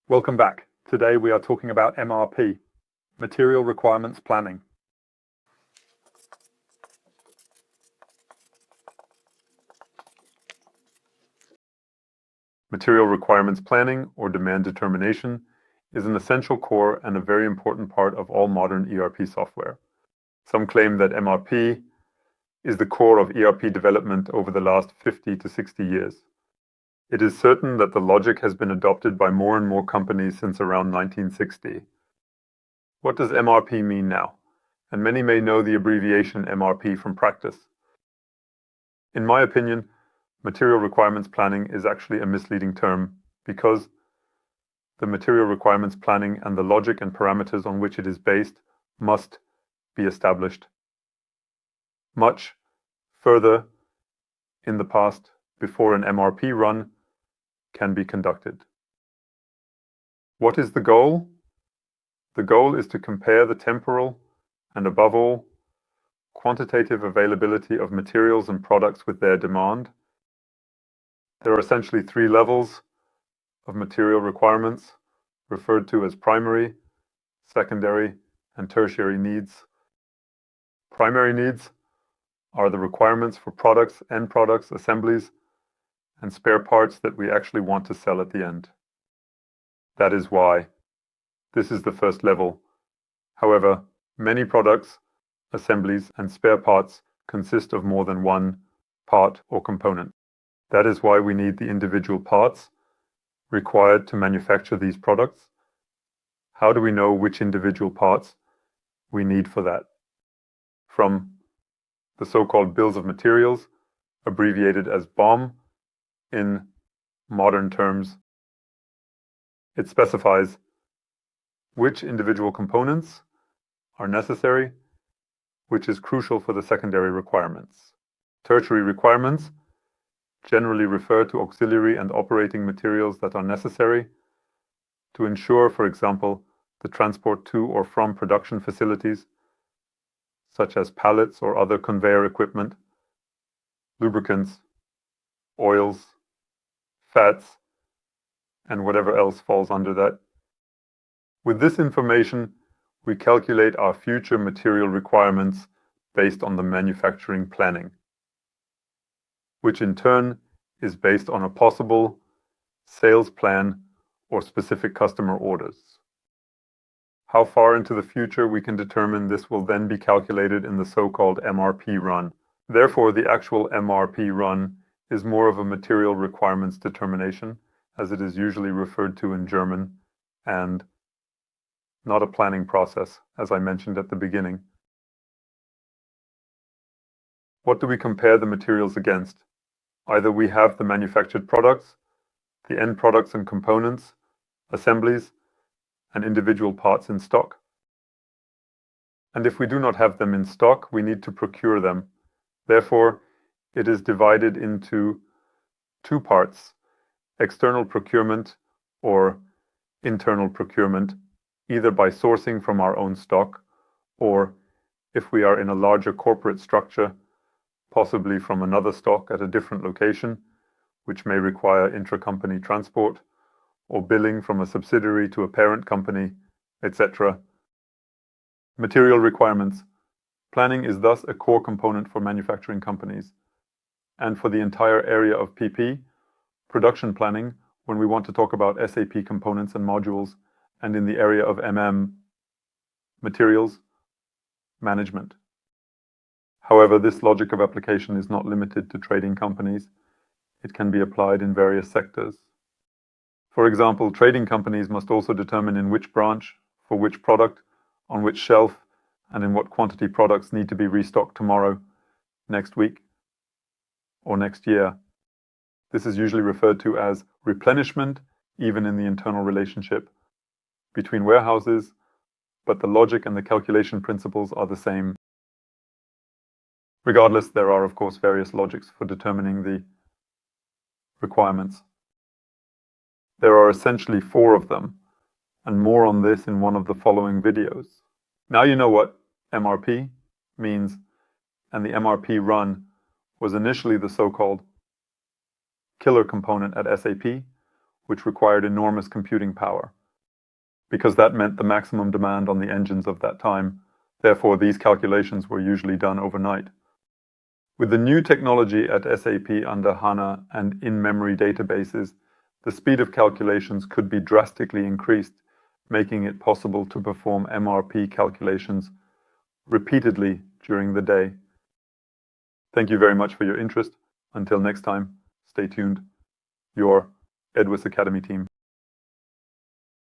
Welcome back. Today we are talking about MRP, Material Requirements Planning. Material requirements planning, or demand determination, is an essential core and a very important part of all modern ERP software. Some claim that MRP is the core of ERP development over the last 50 to 60 years. It is certain that the logic has been adopted by more and more companies since around 1960. What does MRP mean now? And many may know the abbreviation MRP from practice. In my opinion, material requirements planning is actually a misleading term because the material requirements planning and the logic and parameters on which it is based must be established much further in the past before an MRP run can be conducted. What is the goal? The goal is to compare the temporal and, above all, quantitative availability of materials and products with their demand. There are essentially three levels of material requirements, referred to as primary, secondary, and tertiary needs. Primary needs are the requirements for products, end products, assemblies, and spare parts that we actually want to sell at the end. That is why this is the first level. However, many products, assemblies, and spare parts consist of more than one part or component. That is why we need the individual parts required to manufacture these products. How do we know which individual parts we need for that? From the so-called bills of materials, abbreviated as BOM in modern terms. It specifies which individual components are necessary, which is crucial for the secondary requirements. Tertiary requirements generally refer to auxiliary and operating materials that are necessary to ensure, for example, the transport to or from production facilities, such as pallets or other conveyor equipment, lubricants, oils, fats, and whatever else falls under that. With this information, we calculate our future material requirements based on the manufacturing planning, which in turn is based on a possible sales plan or specific customer orders. How far into the future we can determine this will then be calculated in the so-called MRP run. Therefore, the actual MRP run is more of a material requirements determination, as it is usually referred to in German, and not a planning process, as I mentioned at the beginning. What do we compare the materials against? Either we have the manufactured products, the end products and components, assemblies, and individual parts in stock. And if we do not have them in stock, we need to procure them. Therefore, it is divided into two parts: external procurement or internal procurement, either by sourcing from our own stock, or if we are in a larger corporate structure, possibly from another stock at a different location, which may require intra-company transport, or billing from a subsidiary to a parent company, etc. Material requirements. Planning is thus a core component for manufacturing companies. And for the entire area of PP, production planning, when we want to talk about SAP components and modules, and in the area of MM, materials management. However, this logic of application is not limited to trading companies. It can be applied in various sectors. For example, trading companies must also determine in which branch, for which product, on which shelf, and in what quantity products need to be restocked tomorrow, next week, or next year. This is usually referred to as replenishment, even in the internal relationship between warehouses, but the logic and the calculation principles are the same. Regardless, there are of course various logics for determining the requirements. There are essentially 4 of them, and more on this in one of the following videos. Now you know what MRP means, and the MRP run was initially the so-called killer component at SAP, which required enormous computing power. Because that meant the maximum demand on the engines of that time, therefore these calculations were usually done overnight. With the new technology at SAP under HANA and in-memory databases, the speed of calculations could be drastically increased, making it possible to perform MRP calculations repeatedly during the day. Thank you very much for your interest. Until next time, stay tuned. Your ADVIST Academy team.